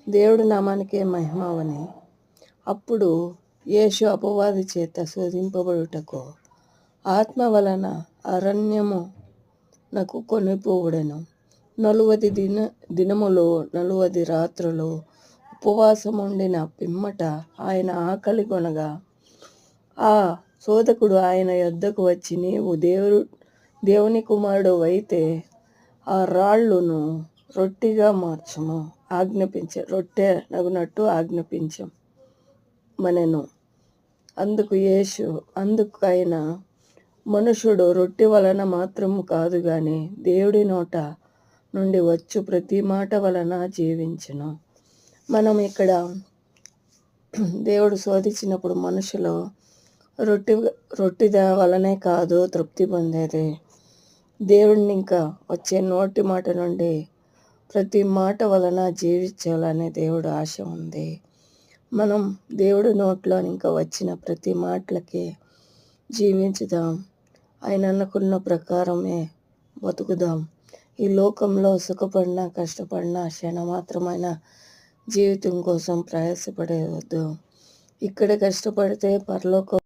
దేవుడి నామానికే మహిమవని. అప్పుడు యేసు అపవాది చేత శోధింపబడుటకు ఆత్మ వలన అరణ్యమునకు కొనిపోబడెను. 40 దినములు 40 రాత్రులు ఉపవాసముండిన పిమ్మట ఆయన ఆకలి కొనగా ఆ శోధకుడు ఆయన యొద్దకు వచ్చి, నీవు దేవుని కుమారుడు అయితే ఆ రాళ్ళును రొట్టెగా మార్చుము రొట్టె నగునట్టు ఆజ్ఞాపించమనెను. అందుకు ఆయన, మనుషుడు రొట్టె వలన మాత్రము కాదు గాని దేవుడి నోట నుండి వచ్చు ప్రతి మాట వలన జీవించును. మనం ఇక్కడ దేవుడు శోధించినప్పుడు మనుషులు రొట్టె వలనే కాదు తృప్తి పొందేది, దేవుడిని ఇంకా వచ్చే నోటి మాట నుండి ప్రతి మాట వలన జీవించాలనే దేవుడు ఆశ ఉంది. మనం దేవుడి నోట్లో ఇంకా వచ్చిన ప్రతి మాటలకి జీవించుదాం. ఆయన అనుకున్న ప్రకారమే బతుకుదాం. ఈ లోకంలో సుఖపడినా కష్టపడినా క్షణమాత్రమైన జీవితం కోసం ప్రయాసపడేవద్దు. ఇక్కడ కష్టపడితే పరలోకం